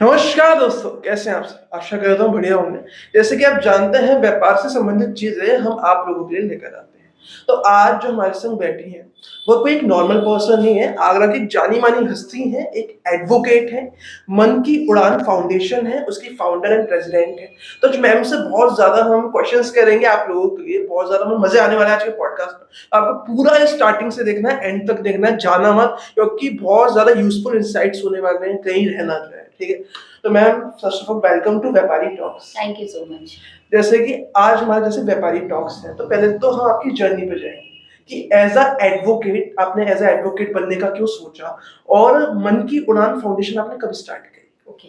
नमस्कार दोस्तों, कैसे हैं आप सब? आशा करता हूँ बढ़िया होंगे। जैसे कि आप जानते हैं व्यापार से संबंधित चीज़ें हम आप लोगों के लिए लेकर आते हैं। तो आज जो हमारे संग बैठी हैं, वो कोई एक नॉर्मल पर्सन नहीं है, आगरा की जानी-मानी हस्ती हैं, एक एडवोकेट हैं, मन की उड़ान फाउंडेशन है, उसकी फाउंडर एंड प्रेज़िडेंट हैं। तो आज मैम से बहुत ज़्यादा हम क्वेश्चन्स करेंगे आप लोगों के लिए, बहुत ज़्यादा हमें मज़े आने वाले हैं आज के पॉडकास्ट में। आपको पूरा स्टार्टिंग से देखना है, एंड तक देखना है, जाना मत क्योंकि बहुत ज़्यादा यूज़फुल इनसाइट्स होने वाले हैं, कहीं रह ना जाए, ठीक है? तो ma'am first of all welcome to Vyapari talks. Thank you so much. जैसे कि आज हमारे जैसे व्यापारी टॉक्स है तो पहले तो हम आपकी जर्नी पे जाएंगे कि एज अ एडवोकेट आपने एज अ एडवोकेट बनने का क्यों सोचा और मन की उड़ान फाउंडेशन आपने कब स्टार्ट करी? ओके।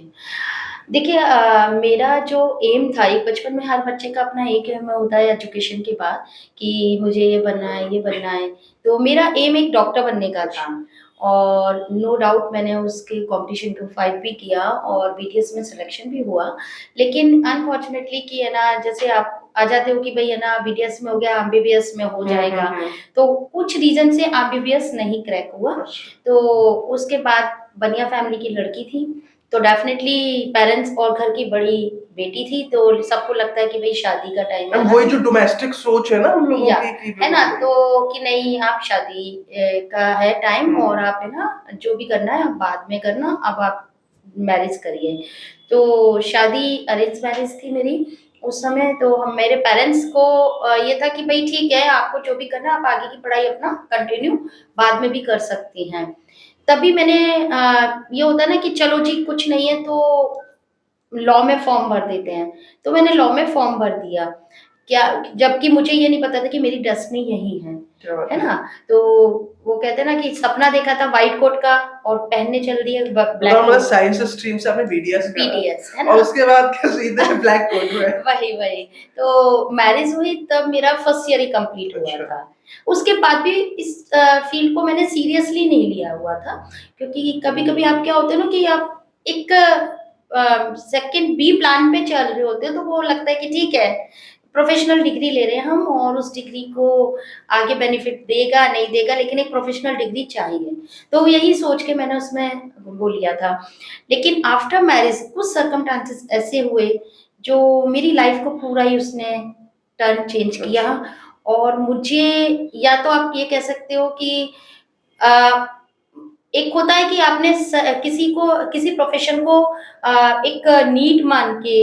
देखिए मेरा जो एम था, एक बचपन में हर बच्चे का अपना एक एम होता है एजुकेशन के बाद कि मुझे ये बनना है, ये बनना है। तो मेरा एम एक डॉक्टर बनने का था और नो डाउट मैंने उसके कॉम्पिटिशन को फाइट भी किया और बीटीएस में सिलेक्शन भी हुआ। लेकिन अनफॉर्चुनेटली कि है ना, जैसे आप आ जाते हो कि भई है ना बीटीएस में हो गया, एमबीबीएस में हो जाएगा। तो कुछ रीज़न से एमबीबीएस नहीं क्रैक हुआ। अच्छा। तो उसके बाद बनिया फैमिली की लड़की थी, तो डेफ़िनेटली पेरेंट्स और घर की बड़ी बेटी थी, तो सबको लगता है कि भई शादी का टाइम मैम आया वही है। जो डोमेस्टिक सोच है ना हम लोगों या की कि है ना? बिल्कुल वही। तो कि नहीं आप शादी का है टाइम और हुँ। आप है ना जो भी करना है आप बाद में करना, अब आप मैरिज करिए। तो शादी अरेंज मैरिज थी मेरी उस समय। तो हम मेरे पेरेंट्स को ये था कि भई ठीक है आपको जो भी करना है आप आगे की पढ़ाई अपना कंटिन्यू बाद में भी कर सकती हैं। तभी मैंने ये होता है ना कि चलो जी कुछ नहीं है तो लॉ में फॉर्म भर देते हैं। तो मैंने लॉ में फॉर्म भर दिया। क्या जबकि मुझे ये नहीं पता था कि मेरी डेस्टिनी यही क्या बात है है। ना? तो वो कहते हैं ना कि सपना देखा था व्हाइट कोट का और पहनने चल दिए मतलब ब्लैक मतलब कोट। साइंस स्ट्रीम से आपने बीडीएस करा बीटीएस है और ना? उसके बाद क्या सीधे ब्लैक कोट में? वही। तो मैरिज हुई तब मेरा फर्स्ट ईयर ही कंप्लीट हुआ अच्छा। था। उसके बाद भी इस फ़ील्ड को मैंने सीरियसली नहीं लिया हुआ था, क्योंकि कभी-कभी आप क्या होते हैं ना कि आप एक सेकंड बी प्लान पे चल रहे होते हो, तो वो लगता है कि ठीक है, प्रोफ़ेशनल डिग्री ले रहे हैं हम और उस डिग्री को आगे बेनिफिट देगा, नहीं देगा, लेकिन एक प्रोफ़ेशनल डिग्री चाहिए। तो यही सोच के मैंने उसमें वो लिया था। लेकिन आफ्टर मैरिज कुछ सर्कमस्टेंसेस ऐसे हुए जो मेरी लाइफ को पूरा ही उसने टर्न चेंज किया। अच्छा। और मुझे या तो आप ये कह सकते हो कि अ, एक होता है कि आपने किसी को किसी प्रोफेशन को एक नीड मान के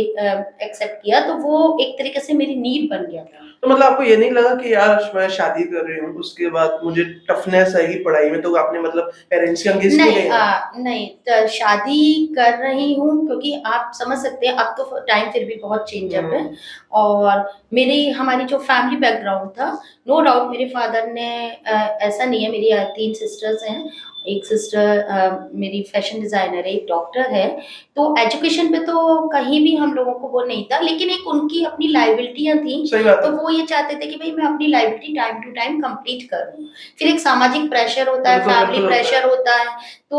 एक्सेप्ट किया, तो वो एक तरीके से मेरी नीड बन गया था। तो मतलब आपको ये नहीं लगा कि यार मैं शादी कर रही हूँ, उसके बाद मुझे टफ़नेस आएगी पढ़ाई में, तो आपने मतलब पेरेंट्स के अगेंस्ट नहीं गए आप? नहीं शादी कर रही हूँ क्योंकि आप समझ सकते हैं अब तो टाइम फिर भी बहुत चेंज अप है। हुँ। और मेरी हमारी जो फैमिली बैकग्राउंड था, नो डाउट मेरे फादर ने ऐसा नहीं है, मेरी 3 सिस्टर्स हैं। एक सिस्टर मेरी फैशन डिज़ाइनर है, एक डॉक्टर है। तो एजुकेशन पे तो कहीं भी हम लोगों को वो नहीं था, लेकिन एक उनकी अपनी लायबिलिटीयाँ थी। सही बात तो है। वो ये चाहते थे कि भई मैं अपनी liability time to time complete करूँ। फिर एक सामाजिक प्रेशर होता है, बिल्कुल, फैमिली बिल्कुल होता है। प्रेशर होता है। तो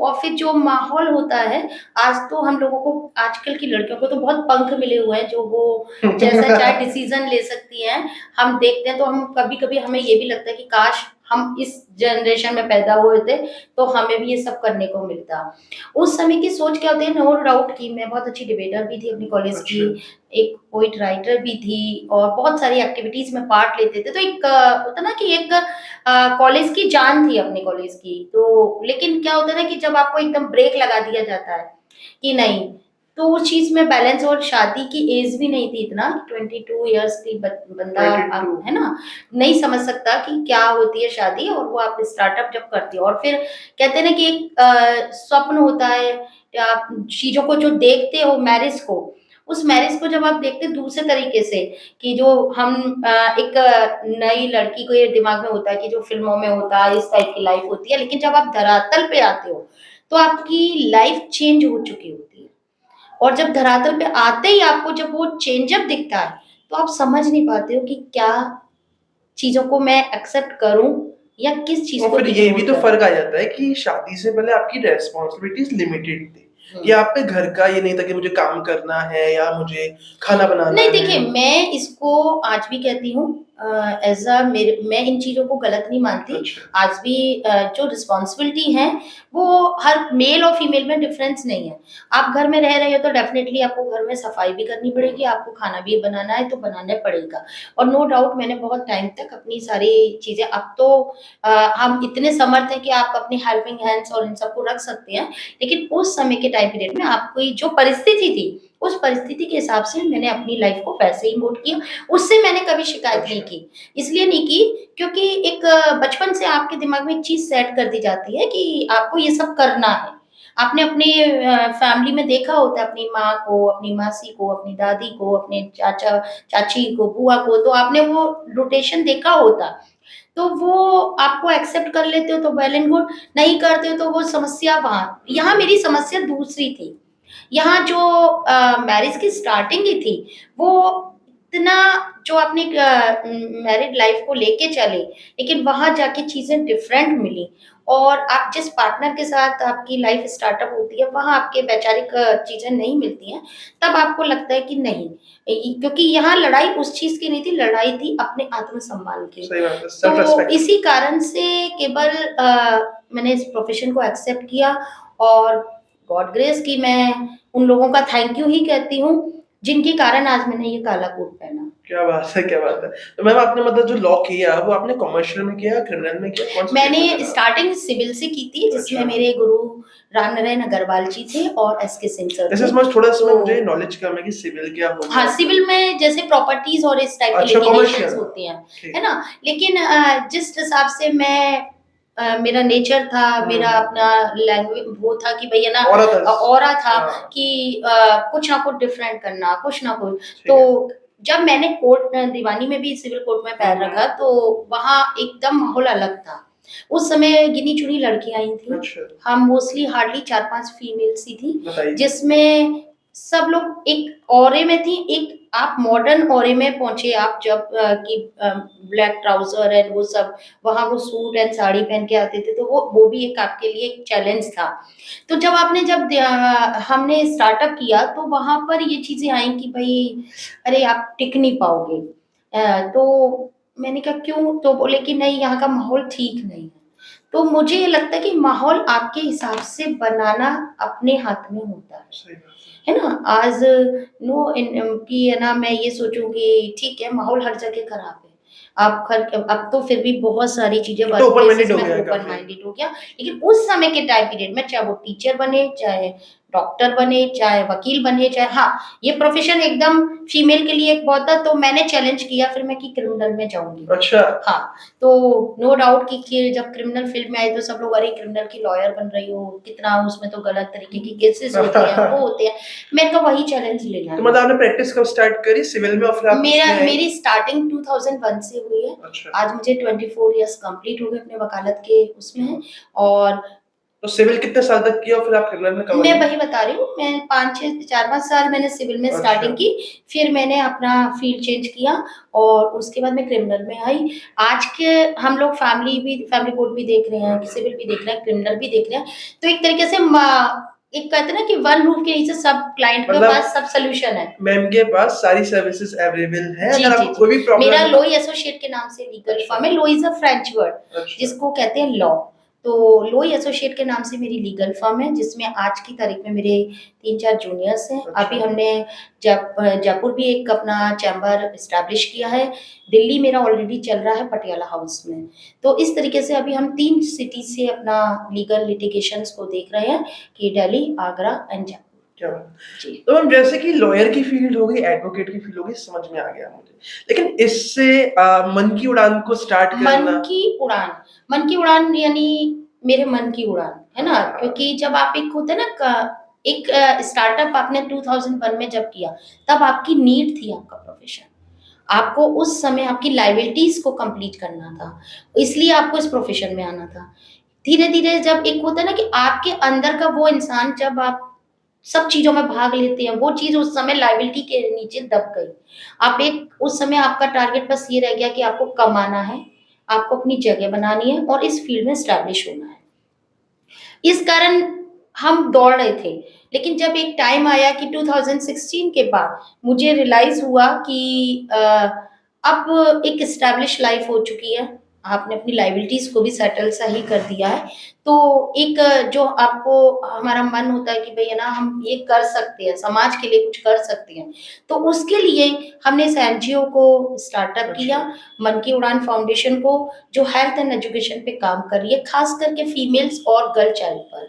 और फिर जो माहौल होता है, आज तो हम लोगों को आजकल की लड़कियों को तो बहुत पंख मिले हुए हैं, जो वो जैसा चाहे डिसीज़न ले सकती हैं। हम देखते हैं तो हम कभी-कभी हमें ये भी लगता है कि काश हम इस जनरेशन में पैदा हुए थे, तो हमें भी ये सब करने को मिलता। उस समय की सोच क्या होती है, नो डाउट कि मैं बहुत अच्छी डिबेटर भी थी अपनी कॉलेज की, अच्छा। एक पोएट राइटर भी थी और बहुत सारी एक्टिविटीज़ में पार्ट लेते थे। तो एक होता है ना कि एक कॉलेज की जान थी अपने कॉलेज की। तो लेकिन क्या होता है ना कि जब आपको एकदम ब्रेक लगा दिया जाता है कि नहीं, तो उस चीज़ में बैलेंस। और शादी की एज भी नहीं थी इतना, 22 इयर्स की बंदा 22। है ना, नहीं समझ सकता कि क्या होती है शादी। और वो आप स्टार्टअप जब करते हो और फिर कहते हैं ना कि एक स्वप्न होता है, आप चीज़ों को जो देखते हो मैरिज को, उस मैरिज को जब आप देखते हो दूसरे तरीके से कि जो हम एक नई लड़की को ये दिमाग में होता है कि जो फ़िल्मों में होता है, इस टाइप की लाइफ़ होती है, लेकिन जब आप धरातल पे आते हो, तो आपकी लाइफ़ चेंज हो चुकी होती है। और जब धरातल पे आते ही आपको जब वो चेंज अप दिखता है, तो आप समझ नहीं पाते हो कि क्या चीज़ों को मैं एक्सेप्ट करूँ या किस चीज़ और को फिर ये भी इग्नोर तो करूँ। फ़र्क आ जाता है कि शादी से पहले आपकी रिस्पॉन्सिबिलिटीज़ लिमिटेड थी। हुँ। ये आप पे घर का ये नहीं था कि मुझे काम करना है या मुझे खाना बनाना नहीं है। देखिए, मैं इसको आज भी कहती हूँ, एज़ अ मेरे मैं इन चीज़ों को गलत नहीं मानती। अच्छा, आज भी जो रिस्पॉन्सिबिलिटी है, वो हर मेल और फीमेल में डिफरेंस नहीं है। आप घर में रह रहे हो तो डेफ़िनेटली आपको घर में सफाई भी करनी पड़ेगी, आपको खाना भी बनाना है तो बनाना पड़ेगा। और नो डाउट मैंने बहुत टाइम तक अपनी सारी चीज़ें अब तो हम इतने समर्थ हैं कि आप अपनी हेल्पिंग हैंड्स और इन सबको रख सकते हैं। लेकिन उस समय के टाइम पीरियड में आपकी जो परिस्थिति थी, उस परिस्थिति के हिसाब से मैंने अपनी लाइफ़ को वैसे ही मोल्ड किया। उससे मैंने कभी शिकायत नहीं अच्छा। की। इसलिए नहीं की क्योंकि एक बचपन से आपके दिमाग में एक चीज़ सेट कर दी जाती है कि आपको ये सब करना है। आपने अपनी फैमिली में देखा होता है अपनी माँ को, अपनी मासी को, अपनी दादी को, अपने चाचा चाची को, बुआ को, तो आपने वो रोटेशन देखा होता। तो वो आपको एक्सेप्ट कर लेते हो तो वेल एंड गुड, नहीं करते हो तो वो समस्या वहाँ। यहाँ मेरी समस्या दूसरी थी। यहाँ जो मैरिज की स्टार्टिंग ही थी, वो इतना जो आपने मैरिड लाइफ को लेके चले, लेकिन वहाँ जाके चीज़ें डिफरेंट मिली और आप जिस पार्टनर के साथ आपकी लाइफ स्टार्टअप होती है, वहाँ आपके वैचारिक चीज़ें नहीं मिलती हैं, तब आपको लगता है कि नहीं, क्योंकि यहाँ लड़ाई उस चीज़ की नहीं थी, लड़ाई थी अपने आत्मसम्मान की। सही बात है, सेल्फ तो रिस्पेक्ट। इसी कारण से केवल मैंने इस प्रोफ़ेशन को एक्सेप्ट किया और गॉड ग्रेस कि मैं उन लोगों का थैंक यू ही कहती हूँ, जिनके कारण आज मैंने ये काला कोट पहना। क्या बात है, क्या बात है। तो मैम आपने मतलब जो लॉ किया, वो आपने कमर्शियल में किया, क्रिमिनल में किया, कौन-से फील्ड में मैंने करा? स्टार्टिंग सिविल से की थी, जिसमें अच्छा। मेरे गुरु रामनारायण अग्रवाल जी थे और एसके सिंह सर जैसे थे। इसमें थोड़ा इसमें तो मुझे नॉलेज कम है कि सिविल क्या हो गया हाँ, मतलब? सिविल में जैसे प्रॉपर्टीज़ और इस टाइप के अच्छा, लिटिगेशंस कमर्शियल। होते हैं, है ठीक। ना? लेकिन जिस हिसाब से मैं मेरा नेचर था, मेरा हुँ, अपना लैंग्वे वो था कि भई है ना औरत हस ऑरा था हाँ, कि कुछ ना कुछ डिफरेंट करना, कुछ ना कुछ। ठीक है। तो जब मैंने कोर्ट दीवानी में भी सिविल कोर्ट में हुँ, पैर हुँ। रखा, तो वहाँ एकदम माहौल अलग था। उस समय गिनी-चुनी लड़कियाँ आई थीं। अच्छा, हम मोस्टली हार्डली 4-5 फीमेल्स ही थी, बताइए। जिसमें सब लोग एक ऑरे में थी, एक आप मॉडर्न ऑरे में पहुँचे आप जब कि ब्लैक ट्राउज़र एंड वो सब, वहाँ वो सूट एंड साड़ी पहन के आते थे, तो वो भी एक आपके लिए एक चैलेंज था। तो हमने स्टार्टअप किया, तो वहाँ पर ये चीज़ें आई कि भई, अरे! आप टिक नहीं पाओगे। तो मैंने कहा क्यों? तो बोले कि नहीं, यहाँ का माहौल ठीक नहीं है। तो मुझे ये लगता है कि माहौल आपके हिसाब से बनाना अपने हाथ में होता सही बात है। है ना? आज नो कि है ना मैं ये सोचूँ कि ठीक है, माहौल हर जगह खराब है। आप खर अब तो फिर भी बहुत सारी चीज़ें अब तो वर्क ओपन माइंडेड प्लेसेस हो में गया है ओपन काफ़ी। माइंडेड हो गया। लेकिन उस समय के टाइम पीरियड में चाहे वो टीचर बने, चाहे डॉक्टर बने, चाहे वकील बने, चाहे हाँ, ये प्रोफ़ेशन एकदम फीमेल के लिए एक बहुत था, तो मैंने चैलेंज किया फिर मैं कि क्रिमिनल में जाऊँगी। अच्छा, हाँ, तो नो डाउट कि जब क्रिमिनल फ़ील्ड में आई तो सब लोग अरे क्रिमिनल की लॉयर बन रही हो, कितना उसमें तो गलत तरीके की केसेस होते हैं, वो होते हैं। मैंने कहा वही चैलेंज लेना तो है मतलब मुझे। आपने प्रैक्टिस कब स्टार्ट करी सिविल में और फिर आप इसमें आई? मेरी स्टार्टिंग 2001 से हुई है। अच्छा, आज मुझे 24 इयर्स कंप्लीट हो गए अपने वकालत के उसमें और तो सिविल कितने साल तक किया और फिर आप क्रिमिनल में कब मैं आई? वही बता रही हूँ, मैं 5-6 4-5 साल मैंने सिविल में अच्छा, स्टार्टिंग की, फिर मैंने अपना फ़ील्ड चेंज किया और उसके बाद मैं क्रिमिनल में आई। आज के हम लोग फैमिली कोर्ट भी देख रहे हैं, सिविल भी देख रहे हैं, क्रिमिनल भी देख रहे हैं। तो एक तरीके से एक कहते हैं ना कि वन रूफ के नीचे सब क्लाइंट के मतलब पास सब सॉल्यूशन है। मैम के पास सारी सर्विसेज़ अवेलेबल हैं, जी, अगर जी, आपको जी। कोई भी प्रॉब्लम मेरा है लो तो एसोसिएट के नाम से लीगल अच्छा, फर्म है। लो इज़ अ फ्रेंच वर्ड अच्छा, जिसको कहते हैं लॉ। तो लो एसोसिएट के नाम से मेरी लीगल फर्म है जिसमें आज की तारीख में मेरे 3-4 जूनियर्स हैं। अच्छा, अभी हमने जयपुर भी एक अपना चैम्बर एस्टेब्लिश किया है। दिल्ली मेरा ऑलरेडी चल रहा है पटियाला हाउस में। तो इस तरीके से अभी हम 3 सिटी से अपना लीगल लिटिगेशंस को देख रहे हैं कि दिल्ली, आगरा एंड जयपुर। क्या बात है। जी। तो मैम जैसे कि लॉयर की फ़ील्ड हो गई, एडवोकेट की फ़ील्ड हो गई, समझ में आ गया मुझे। लेकिन इससे मन की उड़ान को स्टार्ट मन करना की उड़ान, मन की उड़ान यानी मेरे मन की उड़ान, है ना? हाँ, क्योंकि जब आप एक होता है ना एक स्टार्टअप आपने 2001 में जब किया, तब आपकी नीड थी आपका प्रोफ़ेशन। आपको उस समय आपकी लायबिलिटीज़ को कंप्लीट करना था, इसलिए आपको इस प्रोफ़ेशन में आना था। धीरे-धीरे जब एक होता है ना कि आपके अंदर का वो इंसान जब आप सब चीज़ों में भाग लेते हैं, वो चीज़ उस समय लायबिलिटी के नीचे दब गई। आप एक उस समय आपका टारगेट बस ये रह गया कि आपको कमाना है, आपको अपनी जगह बनानी है और इस फ़ील्ड में एस्टेब्लिश होना है। इस कारण हम दौड़ रहे थे। लेकिन जब एक टाइम आया कि 2016 के बाद मुझे रियलाइज़ हुआ कि अब एक एस्टैब्लिश लाइफ हो चुकी है, आपने अपनी लायबिलिटीज को भी सेटल सही कर दिया है, तो एक जो आपको हमारा मन होता है कि भई है ना हम ये कर सकते हैं, समाज के लिए कुछ कर सकते हैं, तो उसके लिए हमने इस एनजीओ को स्टार्टअप किया, अच्छा, मन की उड़ान फाउंडेशन को, जो हेल्थ एंड एजुकेशन पे काम कर रही है, खास करके फीमेल्स और गर्ल चाइल्ड पर।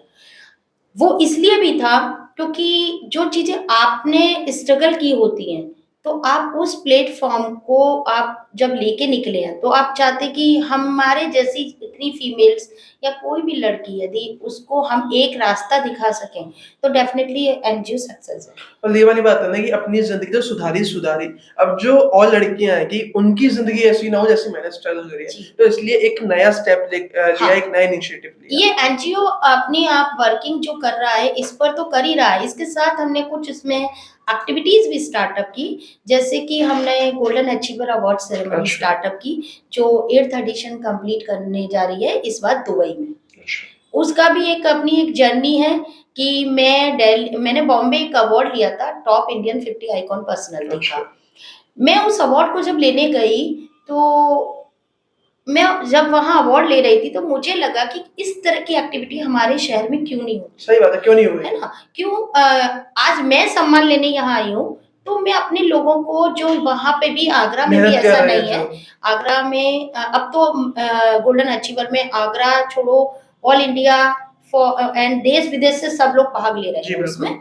वो इसलिए भी था क्योंकि जो चीज़ें आपने स्ट्रगल की होती हैं, तो आप उस प्लेटफ़ॉर्म को आप जब लेके निकले हैं, तो आप चाहते कि हमारे जैसी इतनी फीमेल्स या कोई भी लड़की यदि उसको हम एक रास्ता दिखा सकें, तो डेफ़िनिटली ये एनजीओ सक्सेस है। और ये वाली बात है ना कि अपनी ज़िंदगी तो सुधारी। अब जो और लड़कियाँ हैं कि उनकी ज़िंदगी ऐसी ना हो जैसे मैंने स्ट्रगल करी है। जी। तो इसलिए एक नया स्टेप लिया, हाँ। एक नया इनिशिएटिव लिया। ये एनजीओ अपने आप वर्किंग जो कर रहा है, इस पर तो कर ही रहा है। इसके साथ हमने कुछ इसमें एक्टिविटीज़ भी स्टार्टअप की, जैसे कि हमने गोल्डन अचीवर अवार्ड सेरेमनी अच्छा, स्टार्टअप की, जो 8th एडिशन कंप्लीट करने जा रही है इस बार दुबई में। अच्छा, उसका भी एक अपनी एक जर्नी है कि मैंने बॉम्बे एक अवार्ड लिया था, टॉप इंडियन 50 आइकॉन पर्सनैलिटी अच्छा। का। मैं उस अवार्ड को जब लेने गई, तो मैं जब वहाँ अवार्ड ले रही थी तो मुझे लगा कि इस तरह की एक्टिविटी हमारे शहर में क्यों नहीं होती, सही बात है, क्यों नहीं हो है रही? ना? क्यों आज मैं सम्मान लेने यहाँ आई हूँ, तो मैं अपने लोगों को जो वहाँ पे भी आगरा में भी मेहनत कर ऐसा रहे हैं नहीं जो। है, आगरा में अब तो गोल्डन अचीवर में आगरा छोड़ो ऑल इंडिया एंड देश-विदेश से सब लोग भाग ले रहे जी, हैं बिल्कुल। उसमें।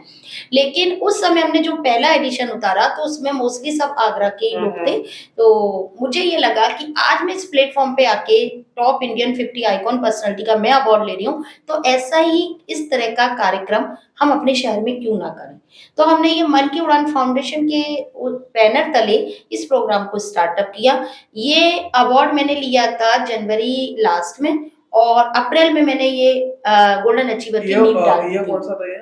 लेकिन उस समय हमने जो पहला एडिशन उतारा तो उसमें मोस्टली सब आगरा के ही हुँ, लोग थे। हुँ। तो मुझे ये लगा कि आज मैं इस प्लेटफ़ॉर्म पे आके टॉप इंडियन 50 आइकॉन पर्सनैलिटी का मैं अवार्ड ले रही हूँ, तो ऐसा ही इस तरह का कार्यक्रम हम अपने शहर में क्यों ना करें? तो हमने ये मन की उड़ान फाउंडेशन के बैनर तले इस प्रोग्राम को स्टार्टअप किया। ये अवार्ड मैंने लिया था जनवरी लास्ट में और अप्रैल में मैंने ये गोल्डन अचीवर की नींव डाल दी ईयर थी। कौन-सा था ये?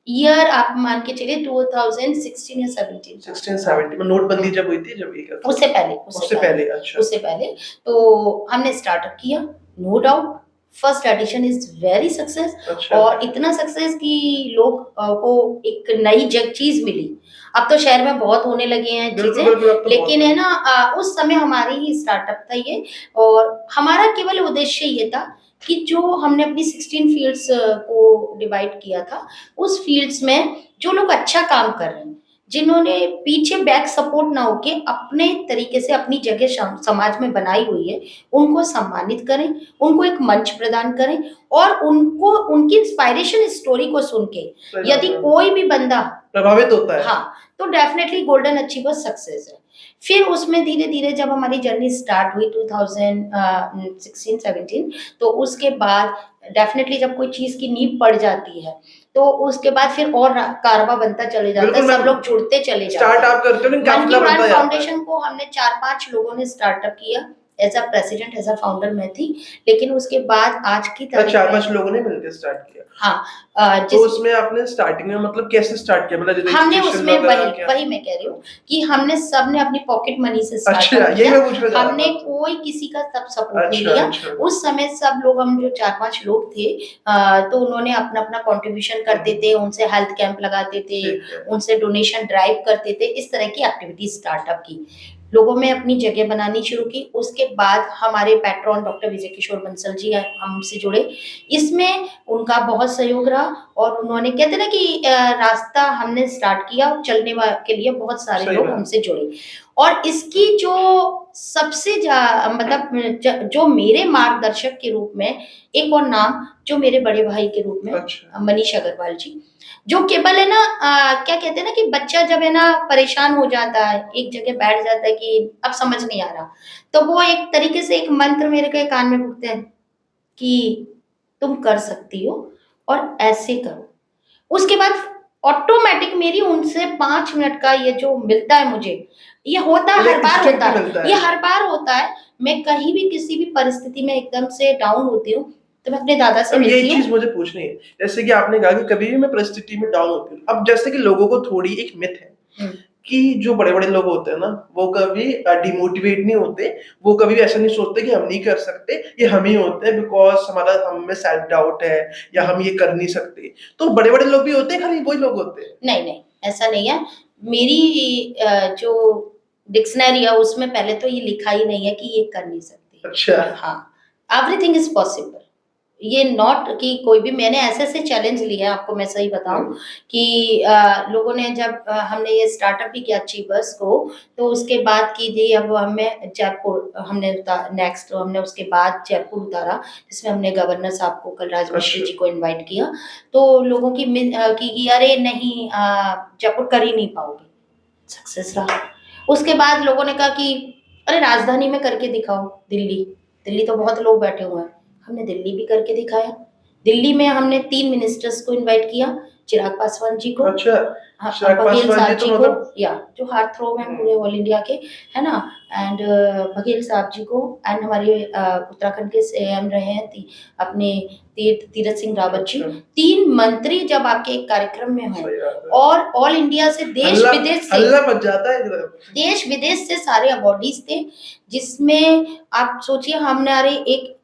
ईयर आप मान के चलिए 2016 या 17 था। 16-17 में नोटबंदी हुँ। जब हुई थी, जब ये क्या था? उससे पहले उससे उससे पहले पहले, अच्छा। उससे पहले तो हमने स्टार्टअप किया, no doubt first edition is very success अच्छा, और इतना सक्सेस कि लोग को एक नई जग चीज़ मिली। अब तो शहर में बहुत होने लगे हैं बिल्कुल, चीज़ें, बिल्कुल, अब तो बहुत लेकिन है। है ना उस समय हमारी ही स्टार्टअप था ये और हमारा केवल उद्देश्य ये था कि जो हमने अपनी 16 फ़ील्ड्स को डिवाइड किया था, उस फ़ील्ड्स में जो लोग अच्छा काम कर रहे हैं, जिन्होंने पीछे बैक सपोर्ट ना होके अपने तरीके से अपनी जगह समाज में बनाई हुई है, उनको सम्मानित करें, उनको एक मंच प्रदान करें और उनको उनकी इंस्पायरेशन स्टोरी को सुन के सही बात यदि है। कोई भी बंदा प्रभावित होता है। हाँ, तो डेफ़िनेटली गोल्डन अचीवर सक्सेस है। फिर उसमें धीरे-धीरे जब हमारी जर्नी स्टार्ट हुई 16-17 तो उसके बाद डेफ़िनेटली जब कोई चीज़ की नींव पड़ जाती है, तो उसके बाद फिर और कारवाँ बनता चले जाता है, बिल्कुल, सब मैं लोग जुड़ते चले जाते स्टार्ट हैं। आप करते हो लेकिन मन की काफ़िला उड़ान बनता जाता है। फाउंडेशन को हमने 4-5 लोगों ने स्टार्टअप किया, as a president, as a founder मैं थी, लेकिन उसके बाद आज की अच्छा, तारीख में 4-5 लोगों ने मिलके स्टार्ट किया। हाँ तो जिस उसमें आपने स्टार्टिंग में मतलब कैसे स्टार्ट किया? मतलब हमने रजिस्ट्रेशन उसमें वगैरह वही क्या? वही मैं कह रही हूँ कि हमने सबने अपनी पॉकेट मनी से अच्छा, स्टार्टअप यही किया। मैं पूछना चाह रहा हमने था आपसे। कोई किसी का तब सपोर्ट नहीं अच्छा, लिया। अच्छा। उस समय सब लोग हम जो 4-5 लोग थे तो उन्होंने अपना-अपना कंट्रीब्यूशन करते थे, उनसे हेल्थ कैंप लगाते थे, ठीक है। उनसे डोनेशन ड्राइव करते थे, इस तरह की एक्टिविटी स्टार्टअप की। लोगों में अपनी जगह बनानी शुरू की, उसके बाद हमारे पैट्रॉन डॉक्टर विजय किशोर बंसल जी हमसे जुड़े। इसमें उनका बहुत सहयोग रहा और उन्होंने कहते हैं ना कि रास्ता हमने स्टार्ट किया और चलने के लिए बहुत सारे सही लोग बात। हमसे जुड़े और इसकी जो सबसे मतलब जो मेरे मार्गदर्शक के रूप में एक और नाम जो मेरे बड़े भाई के रूप में अच्छा। मनीष अग्रवाल जी जो केवल है ना क्या कहते हैं ना कि बच्चा जब है ना परेशान हो जाता है एक जगह बैठ जाता है कि अब समझ नहीं आ रहा तो वो एक तरीके से एक मंत्र मेरे के कान में फूकते हैं कि तुम कर सकती हो और ऐसे करो। उसके बाद ऑटोमैटिक मेरी उनसे 5 मिनट का ये जो मिलता है मुझे, ये होता है मतलब हर एक बार स्ट्रेंथ होता है। मिलता ये है। हर बार होता है। मैं कहीं भी किसी भी परिस्थिति में एकदम से डाउन होती हूँ, तो मैं अपने दादा से अब यही मिलती हूँ। चीज़ मुझे पूछनी है। जैसे कि आपने कहा कि कभी भी मैं परिस्थिति में डाउन होती हूँ। अब जैसे कि लोगों को थोड़ी एक मिथ है हुँ, कि जो बड़े-बड़े लोग होते हैं ना, वो कभी डिमोटिवेट नहीं होते, वो कभी भी ऐसा नहीं सोचते कि हम नहीं कर सकते, ये हम ही होते हैं बिकॉज़ हमारा हम में सेल्फ डाउट है या हुँ। हम ये कर नहीं सकते। तो बड़े-बड़े लोग भी होते हैं, खाली वही लोग होते हैं? नहीं, नहीं, ऐसा नहीं है। मेरी जो डिक्शनरी है उसमें पहले तो ये लिखा ही नहीं है कि ये कर नहीं सकती। अच्छा। हाँ, एवरीथिंग इज पॉसिबल। ये नॉट कि कोई भी, मैंने ऐसे-ऐसे चैलेंज लिए हैं, आपको मैं सही बताऊँ हुँ। कि लोगों ने जब हमने ये स्टार्टअप भी किया अचीवर्स को, तो उसके बाद की जी अब हमें जयपुर हमने नेक्स्ट हमने उसके बाद जयपुर उतारा, जिसमें हमने गवर्नर साहब को, कलराज मिश्र अच्छा। जी को इनवाइट किया। तो लोगों की कि अरे नहीं जयपुर कर ही नहीं पाओगे, सक्सेस रहा। उसके बाद लोगों ने कहा कि अरे राजधानी में करके दिखाओ, दिल्ली, दिल्ली तो बहुत लोग बैठे हुए हैं। हमने दिल्ली भी करके दिखाया। दिल्ली में हमने 3 मिनिस्टर्स को इनवाइट किया, चिराग पासवान जी को, अच्छा, हाँ, चिराग बघेल पासवान जी साहब तो जी को, मतलब या जो हार्ट थ्रोब हैं पूरे हुँ। ऑल इंडिया के, है ना? एंड बघेल साहब जी को, एंड हमारे उत्तराखंड के सीएम रहे हैं अपने तीरथ सिंह रावत जी। अच्छा। 3 मंत्री जब आपके एक कार्यक्रम में हों, सही बात है। और ऑल इंडिया से, हल्ला देश-विदेश से, हल्ला मच जाता है एकदम। देश-विदेश से सारे अवॉर्डीज़ थे, जिसमें आप सोचिए हमारे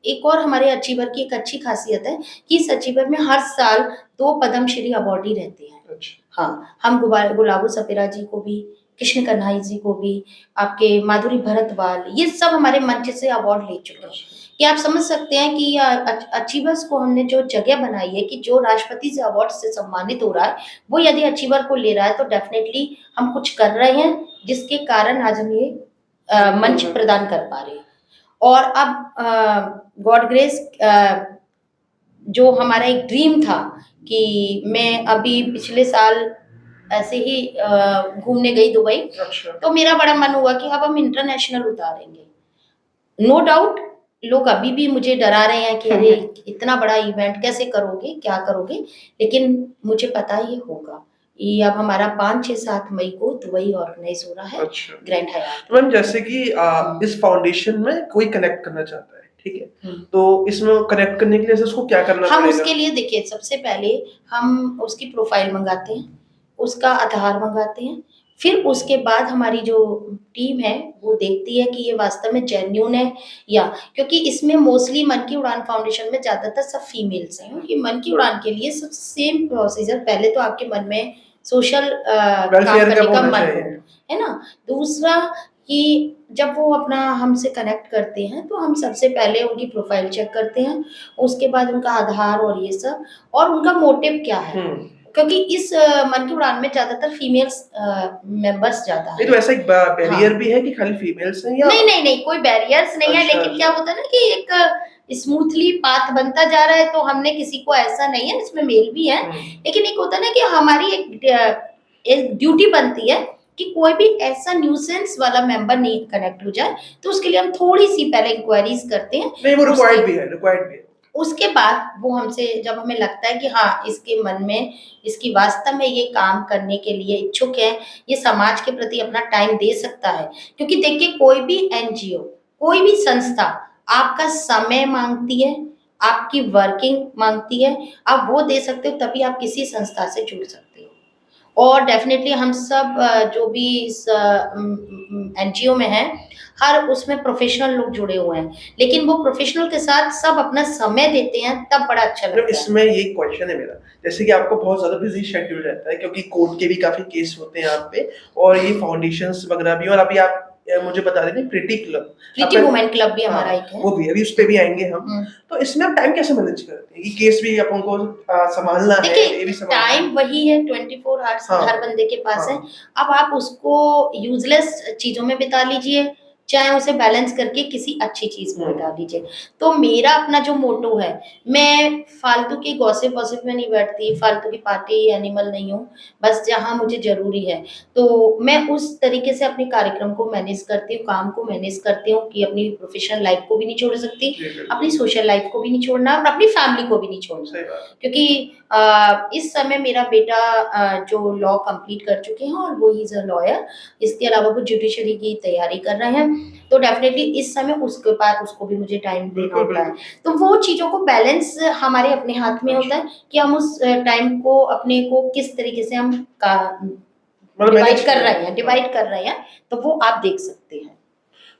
एक और हमारे अचीवर की एक अच्छी ख़ासियत है कि इस अचीवर में हर साल 2 पद्मश्री अवॉर्डी रहते हैं। अच्छा। हाँ, हम गुलाबो सपेरा जी को भी, कृष्ण कन्हैया जी को भी, आपके माधुरी भरद्वाज, ये सब हमारे मंच से अवार्ड ले चुके हैं। कि आप समझ सकते हैं कि अचीवर्स को हमने जो जगह बनाई है कि जो राष्ट्रपति से अवार्ड से सम्मानित हो रहा है, वो यदि अचीवर को ले रहा है तो डेफ़िनेटली हम कुछ कर रहे हैं, जिसके कारण आज हम ये मंच बिल्कुल। प्रदान कर पा रहे हैं। और अब गॉड ग्रेस जो हमारा एक ड्रीम था कि मैं अभी पिछले साल ऐसे ही घूमने गई दुबई, अच्छा। तो मेरा बड़ा मन हुआ कि अब हम इंटरनेशनल उतारेंगे। नो डाउट लोग अभी भी मुझे डरा रहे हैं कि अरे इतना बड़ा इवेंट कैसे करोगे, क्या करोगे? लेकिन मुझे पता है ये होगा। ये अब हमारा 5, 6, 7 मई को दुबई ऑर्गेनाइज़ हो रहा है, अच्छा। ग्रैंड हयात। तो मैम जैसे कि हुँ। इस फाउंडेशन में कोई कनेक्ट करना चाहता है, ठीक है? हुँ। तो इसमें कनेक्ट करने के लिए उसको क्या करना हम पड़ेगा? उसके लिए देखिए सबसे पहले हम उसकी प्रोफ़ाइल मँगाते हैं, उसका आधार मँगाते हैं, फिर उसके बाद हमारी जो टीम है वो देखती है कि ये वास्तव में जेन्युइन है, या क्योंकि इसमें मोस्टली मन की उड़ान फाउंडेशन में ज़्यादातर सब फीमेल्स हैं, क्योंकि मन की उड़ान के लिए सब सेम प्रोसीजर, पहले तो आपके मन में सोशल काम वेलफेयर का करने का होना मन चाहिए। हो, है ना? दूसरा कि जब वो अपना हमसे कनेक्ट करते हैं, तो हम सबसे पहले उनकी प्रोफ़ाइल चेक करते हैं, उसके बाद उनका आधार और ये सब, और उनका मोटिव क्या है। हुँ। क्योंकि इस मन की उड़ान में ज़्यादातर फीमेल्स मेंबर्स ज़्यादा नहीं हैं। तो ऐसा एक बैरियर हाँ। भी है कि खाली फीमेल्स हैं या नहीं, नहीं, नहीं, कोई बैरियर्स नहीं है, अच्छा, लेकिन क्या अच्छा। होता है ना कि एक स्मूथली पाथ बनता जा रहा है, तो हमने किसी को ऐसा नहीं है, इसमें मेल भी हैं, हुँ। लेकिन एक होता है ना कि हमारी एक ड्यूटी बनती है कि कोई भी ऐसा न्यूसेंस वाला मेंबर नहीं कनेक्ट हो जाए, तो उसके लिए हम थोड़ी-सी पहले इंक्वायरीज़ करते हैं। नहीं वो उसके रिक्वायर्ड भी है। उसके बाद वो हमसे, जब हमें लगता है कि हाँ, इसके मन में, इसकी वास्तव में ये काम करने के लिए इच्छुक है, ये समाज के प्रति अपना टाइम दे सकता है। क्योंकि देखिए कोई भी एनजीओ, कोई भी संस्था आपका समय माँगती है, आपकी वर्किंग माँगती है, आप वो दे सकते हो तभी आप किसी संस्था से जुड़ सकते हो। और डेफ़िनेटली हम सब जो भी इस एनजीओ में हैं, हर उसमें प्रोफ़ेशनल लोग जुड़े हुए हैं। लेकिन वो प्रोफ़ेशनल के साथ सब अपना समय देते हैं, तब बड़ा अच्छा मतलब लगता है। इसमें ये क्वेश्चन है मेरा, जैसे कि आपका बहुत ज़्यादा बिज़ी शेड्यूल रहता है क्योंकि कोर्ट के भी काफ़ी केस होते हैं आप पे और ये फाउंडेशंस वगैरह भी और अभी आप मुझे बता रहे थे प्रीटी क्लब प्रीति आपका वुमेन क्लब भी हाँ, हमारा एक है। वो भी है, अभी उस पे भी आएँगे हम। हुँ। तो इसमें आप टाइम कैसे मैनेज करते हैं? कि केस भी अपन को सँभालना है, ये देखिए, भी सँभालना है। टाइम वही है 24 आवर्स हाँ, हर बंदे के पास है। हाँ। अब आप उसको यूज़लेस चीज़ों में बिता लीजिए, चाहे उसे बैलेंस करके किसी अच्छी चीज़ में हुँ। बिता लीजिए। तो मेरा अपना जो मोटो है, मैं फालतू की गॉसिप-वॉसिप में नहीं बैठती, फालतू की पार्टी एनिमल नहीं हूँ, बस जहाँ मुझे ज़रूरी है। तो मैं उस तरीके से अपने कार्यक्रम को मैनेज करती हूँ, काम को मैनेज करती हूँ कि अपनी प्रोफ़ेशनल लाइफ़ को भी नहीं छोड़ सकती, जी, बिल्कुल। अपनी सोशल लाइफ़ को भी नहीं छोड़ना और अपनी फैमिली को भी नहीं छोड़ना। सही बात है। क्योंकि इस समय मेरा बेटा जो लॉ कंप्लीट कर चुके हैं और वो ही इज़ अ लॉयर, इसके अलावा वो जुडिशरी की तैयारी कर रहे हैं, तो डेफ़िनेटली इस समय उसके पास उसको भी मुझे टाइम देना बिल्कुल, होता है। बिल्कुल। तो वो चीज़ों को बैलेंस हमारे अपने हाथ में होता है कि हम उस टाइम को अपने को किस तरीके से हम का मतलब मैनेज हाँ। डिवाइड कर रहे हैं, तो वो आप देख सकते हैं।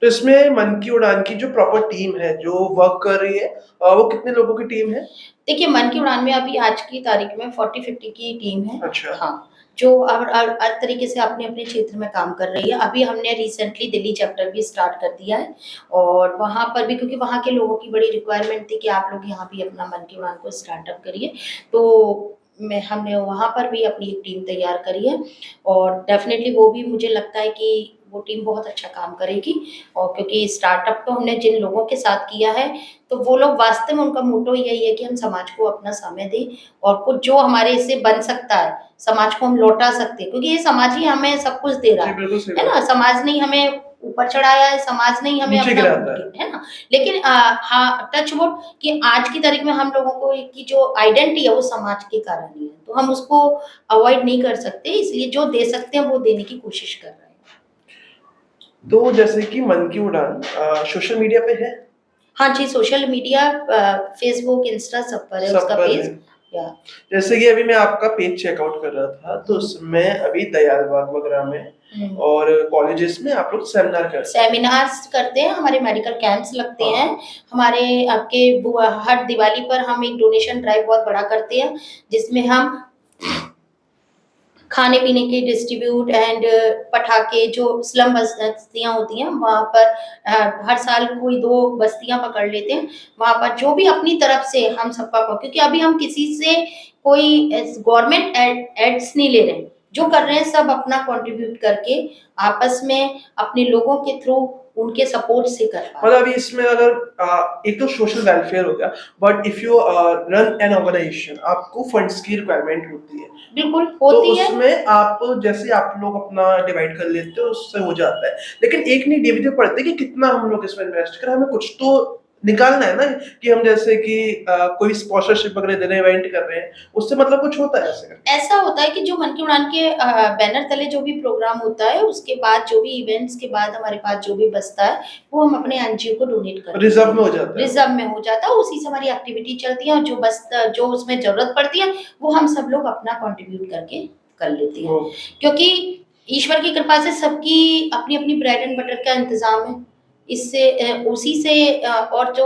तो इसमें मन की उड़ान की जो प्रॉपर टीम है, जो वर्क कर रही है वो कितने लोगों की टीम है? देखिए, मन की उड़ान में अभी आज की तारीख में 40-50 की टीम है। अच्छा। हाँ, जो हर तरीके से अपने-अपने क्षेत्र में काम कर रही है। अभी हमने रिसेंटली दिल्ली चैप्टर भी स्टार्ट कर दिया है और वहाँ पर भी क्योंकि वहाँ के लोगों की बड़ी रिक्वायरमेंट थी कि आप लोग यहाँ भी अपना मन की बात को स्टार्टअप करिए। तो हमने वहाँ पर भी अपनी एक टीम तैयार करी है और डेफ़िनेटली वो भी मुझे लगता है कि वो टीम बहुत अच्छा काम करेगी और क्योंकि स्टार्टअप तो हमने जिन लोगों के साथ किया है, तो वो लोग वास्तव में उनका मोटो यही है कि हम समाज को अपना समय दें और कुछ जो हमारे इससे बन सकता है, समाज को हम लौटा सकते हैं क्योंकि ये समाज ही हमें सब कुछ दे रहा जी, बिल्कुल सही है बात ना? है। समाज ने ही हमें ऊपर चढ़ाया है, समाज ने ही हमें नीचे अपना गिराता है। है ना? लेकिन हाँ, टच वुड कि आज की तारीख में हम लोगों को की जो आइडेंटिटी है वो समाज के कारण ही है। तो हम उसको अवॉइड नहीं कर सकते, इसलिए जो दे सकते हैं वो देने की कोशिश कर रहे हैं। तो जैसे कि मन की उड़ान सोशल मीडिया पे है? हाँ जी, सोशल मीडिया फ़ेसबुक, इंस्टा सब पर है सब उसका पर है। पेज या जैसे कि अभी मैं आपका पेज चेकआउट कर रहा था, तो हुँ, उसमें अभी दयालबाग वगैरह में हुँ। और कॉलेजेस में आप लोग सेमिनार करते हैं। सेमिनार्स करते हैं, हमारे मेडिकल कैंप्स लगते हैं, हाँ, हमारे आपके हर दिवाली पर हम एक डोनेशन ड्राइव बहुत बड़ा करते हैं, जिसमें हम खाने-पीने के डिस्ट्रीब्यूट एंड पटाखे जो स्लम बस्तियाँ होती हैं, वहाँ पर हर साल कोई 2 बस्तियाँ पकड़ लेते हैं। वहाँ पर जो भी अपनी तरफ से हम सबका क्योंकि अभी हम किसी से कोई गवर्नमेंट एड्स नहीं ले रहे हैं। जो कर रहे हैं सब अपना कंट्रीब्यूट करके आपस में अपने लोगों के थ्रू उनके सपोर्ट से कर पा रहे हैं। मतलब इसमें अगर एक तो सोशल वेलफेयर हो गया, but if you run an organisation आपको फंड्स की रिक्वायरमेंट होती है। बिल्कुल, तो होती है। उसमें आप जैसे आप लोग अपना डिवाइड कर लेते हो उससे हो जाता है। लेकिन एक नहीं डिविज़न पड़ता है कि कितना हम लोग इसमें इन्वेस्ट करें, हमें कुछ तो निकालना है ना कि हम जैसे कि कोई स्पॉन्सरशिप वगैरह दे रहे हैं, इवेंट कर रहे हैं, उससे मतलब कुछ होता है ऐसे करके? ऐसा होता है कि जो मन की उड़ान के बैनर तले जो भी प्रोग्राम होता है, उसके बाद जो भी इवेंट्स के बाद हमारे पास जो भी बचता है, वो हम अपने एनजीओ को डोनेट कर देते रिज़र्व हैं। में हो जाता है वो। रिज़र्व में हो जाता है, उसी से हमारी एक्टिविटी चलती है और जो बचता जो उसमें ज़रूरत पड़ती है, वो हम सब लोग अपना कंट्रीब्यूट करके कर लेते हैं। ओह! क्योंकि ईश्वर की कृपा से सबकी अपनी-अपनी ब्रेड एंड बटर का इंतज़ाम है। इससे उसी से और जो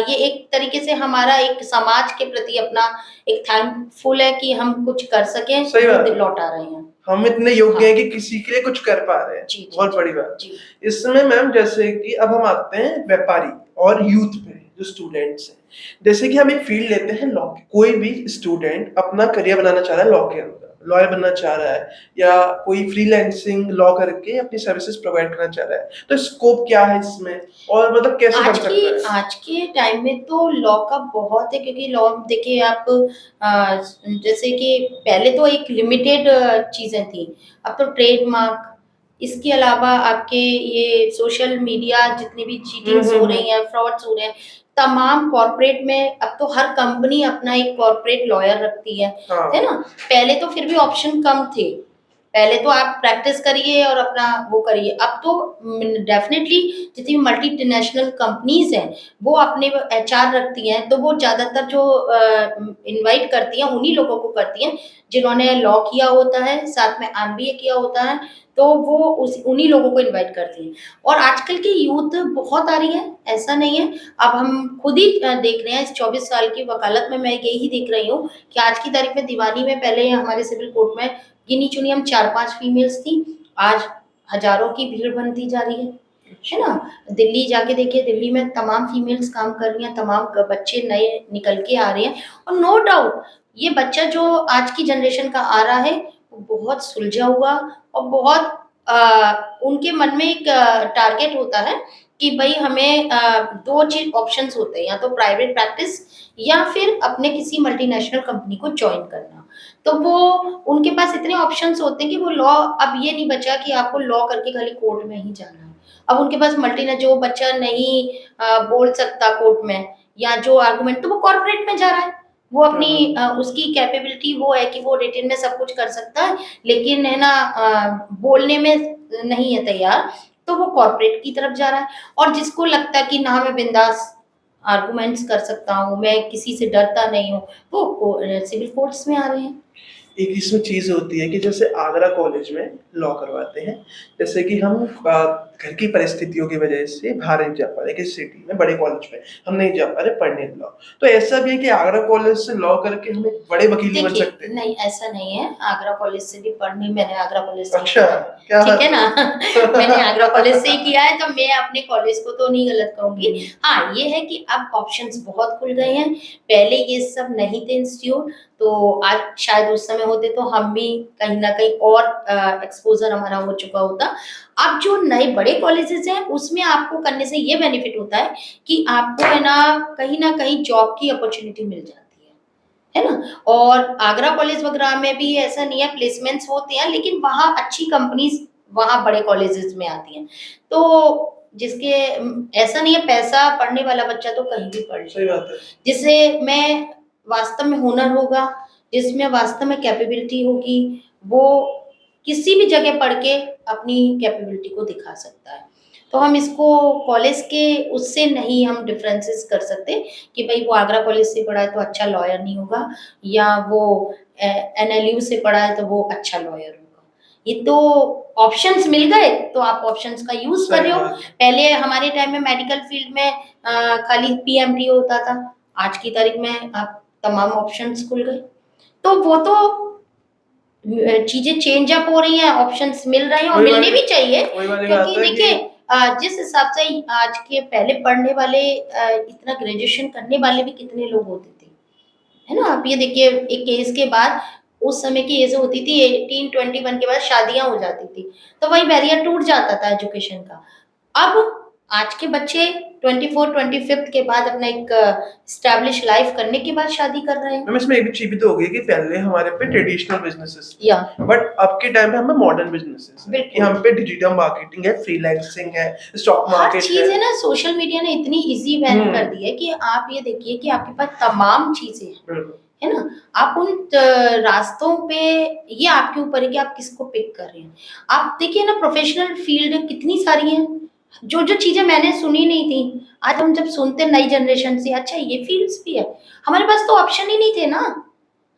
ये एक तरीके से हमारा एक समाज के प्रति अपना एक थैंकफुल है कि हम कुछ कर सकें, तो सही वो बात है। लौटा रहे हैं। हम इतने योग्य हाँ, हैं कि किसी के लिए कुछ कर पा रहे हैं, जी, जी, बहुत जी, बड़ी बात। जी। इसमें मैम जैसे कि अब हम आते हैं व्यापारी और यूथ पे, जो स्टूडेंट्स हैं। जैसे कि हम एक फील्ड लेते हैं लॉ की, कोई भी स्टूडेंट अपना करियर बनाना चाह रहा है लॉ के अंदर, लॉयर बनना चाह रहा है या कोई फ्रीलांसिंग लॉ करके अपनी सर्विसेज़ प्रोवाइड करना चाह रहा है। तो स्कोप क्या है इसमें और मतलब कैसे बन सकता है? आज के टाइम में तो लॉ का बहुत है क्योंकि लॉ देखिए आप जैसे कि पहले तो एक लिमिटेड चीज़ें थी, अब तो ट्रेडमार्क इसके अलावा आपके ये सोशल मीडिया जितनी भी हुँ, चीटिंग्स हुँ, हो हुँ। रही हैं, फ्रॉड्स हो रहे हैं, तमाम कॉर्पोरेट में अब तो हर कंपनी अपना एक कॉर्पोरेट लॉयर रखती है हाँ, ना? पहले तो फिर भी ऑप्शन कम थे। पहले तो आप प्रैक्टिस करिए और अपना वो करिए। अब तो डेफ़िनेटली जितनी मल्टीनेशनल कंपनीज़ हैं, वो अपने एचआर रखती हैं, तो वो ज़्यादातर जो इनवाइट करती हैं, उन्हीं लोगों को करती हैं, जिन्होंने लॉ किया होता है, साथ में एमबीए किया होता है, तो वो उन्हीं लोगों को इनवाइट करती हैं। और आजकल की यूथ बहुत आ रही है, ऐसा नहीं है। अब हम खुद ही देख रहे हैं, इस 24 साल की वकालत में मैं यही देख रही हूँ कि आज की तारीख में दीवानी में पहले हमारे सिविल कोर्ट में गिनी-चुनी हम 4-5 फीमेल्स थी, आज हज़ारों की भीड़ बनती जा रही है अच्छा। ना? दिल्ली जाके देखिए, दिल्ली में तमाम फीमेल्स काम कर रही हैं, तमाम बच्चे नए निकल के आ रहे हैं और नो डाउट ये बच्चा जो आज की जनरेशन का आ रहा है, वो बहुत सुलझा हुआ और बहुत उनके मन में एक टारगेट होता है कि भई हमें 2 चीज़ ऑप्शंस होते हैं, या तो प्राइवेट प्रैक्टिस या फिर अपने किसी मल्टीनेशनल कंपनी को जॉइन करना। तो वो उनके पास इतने ऑप्शंस होते हैं कि वो लॉ अब ये नहीं बचा कि आपको लॉ करके खाली कोर्ट में ही जाना है। अब उनके पास जो बच्चा नहीं बोल सकता कोर्ट में या जो आर्गुमेंट तो वो कॉर्पोरेट में जा रहा है। वो हाँ, अपनी हाँ। उसकी कैपेबिलिटी वो है कि वो रिटन में सब कुछ कर सकता है, लेकिन है ना बोलने में नहीं है तैयार, तो वो कॉर्पोरेट की तरफ जा रहा है। और जिसको लगता है कि ना मैं बिंदास आर्गुमेंट्स कर सकता हूँ, मैं किसी से डरता नहीं हूँ, वो सिविल कोर्ट्स में आ रहे हैं। एक इसमें चीज़ होती है कि जैसे आगरा कॉलेज में लॉ करवाते हैं, जैसे कि हम घर की परिस्थितियों की वजह से बाहर नहीं जा पा रहे, किसी सिटी में बड़े कॉलेज में हम नहीं जा पा रहे पढ़ने लॉ। तो ऐसा भी है कि आगरा कॉलेज से लॉ करके हम एक बड़े वकील नहीं बन देखिए, सकते। नहीं ऐसा नहीं है, आगरा कॉलेज से भी पढ़नी मैंने आगरा कॉलेज से ही अच्छा, किया है, क्या ठीक बात है ना? है। मैंने आगरा कॉलेज से ही किया है, तो मैं अपने कॉलेज को तो नहीं गलत कहूँगी। हुँ, हाँ, ये है कि अब ऑप्शंस बहुत खुल गए हैं, पहले ये सब नहीं थे इंस्टीट्यूट, तो आज शायद उस समय होते तो हम भी कहीं न कहीं और एक्सपोज़र हमारा हो चुका होता। अब जो नए बड़े कॉलेजेस हैं, उसमें आपको करने से ये बेनिफिट होता है कि आपको है ना, कहीं न कहीं जॉब की अपॉर्च्युनिटी मिल जाती है ना? और आगरा कॉलेज वगैरह में भी ऐसा नहीं है, प्लेसमेंट्स होते हैं, लेकिन वहाँ अच्छी कंपनीज़ वहाँ बड़े कॉलेजेस में आती हैं। तो जिसके ऐसा नहीं है, पैसा पढ़ने वाला बच्चा तो कहीं भी पढ़ सही लेगा। बात है। जिसे में वास्तव में हुनर होगा, जिसमें वास्तव में कैपेबिलिटी होगी, वो किसी भी जगह पढ़ के अपनी कैपेबिलिटी को दिखा सकता है। तो हम इसको कॉलेज के उससे नहीं हम डिफरेंसेस कर सकते कि भई वो आगरा कॉलेज से पढ़ा है तो अच्छा लॉयर नहीं होगा, या वो एनएलयू से पढ़ा है तो वो अच्छा लॉयर होगा। ये तो ऑप्शंस मिल गए, तो आप ऑप्शंस का यूज़ कर सही रहे हो। बात है। पहले हमारे टाइम में मेडिकल फील्ड में खाली पीएमटी होता था, आज की तारीख में आप तमाम ऑप्शंस खुल गए। तो वो तो चीज़ें चेंज अप हो रही हैं, ऑप्शंस मिल रहे हैं और मिलने भी चाहिए, वही वाली बात क्योंकि है कि देखिए जिस हिसाब से आज के पहले पढ़ने वाले इतना ग्रेजुएशन करने वाले भी कितने लोग होते थे, है ना? आप ये देखिए, एक एज के बाद उस समय की एज होती थी 18-21 के बाद शादियाँ हो जाती थी, तो वही बैरियर टूट जाता था एजुकेशन का। अब आज के बच्चे 24-25 के बाद अपना एक एस्टेब्लिश लाइफ करने के बाद शादी कर रहे हैं। मैम इसमें एक भी चीज़ भी तो हो गई कि पहले हमारे पे ट्रेडिशनल बिज़नेसेस थे, या बट अब के टाइम पे हमें मॉडर्न बिज़नेसेस हैं कि बिल्कुल। हम पे डिजिटल मार्केटिंग है, फ्रीलांसिंग है, स्टॉक हर मार्केट चीज़ है। है ना, सोशल मीडिया ने इतनी ईज़ी वैन हुँ, कर दी है कि आप ये देखिए कि आपके पास तमाम चीज़ें हैं, बिल्कुल। है ना? आप उन रास्तों पे, ये आपके ऊपर है कि आप किसको पिक कर रहे हैं। आप देखिए ना, प्रोफ़ेशनल फ़ील्ड कितनी सारी हैं, जो-जो चीज़ें मैंने सुनी नहीं थी, आज हम जब सुनते हैं नई जनरेशन से, अच्छा ये फ़ील्ड्स भी है। हमारे पास तो ऑप्शन ही नहीं थे ना,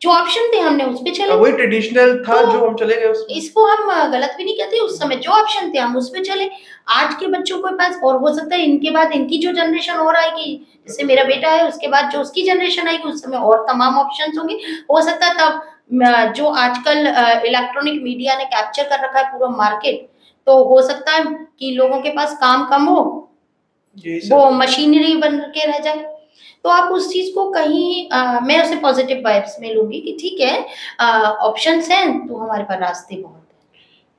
जो ऑप्शन थे हमने उस पे चले। वही ट्रेडिशनल था तो जो हम चले गए उसमें। इसको हम गलत भी नहीं कहते, उस समय जो ऑप्शन थे हम उस पे चले। आज के बच्चों के पास, और हो सकता है इनके बाद इनकी जो जनरेशन और आएगी, जैसे मेरा बेटा है उसके बाद जो उसकी जनरेशन आएगी, उस समय और तमाम ऑप्शंस होंगे। हो सकता है तब जो आजकल इलेक्ट्रॉनिक मीडिया ने कैप्चर कर रखा है पूरा मार्केट, तो हो सकता है कि लोगों के पास काम कम हो, यही सब वो है। मशीनरी बन के रह जाए। तो आप उस चीज़ को कहीं मैं उसे पॉज़िटिव वाइब्स में लूँगी कि ठीक है, ऑप्शंस हैं तो हमारे पास रास्ते बहुत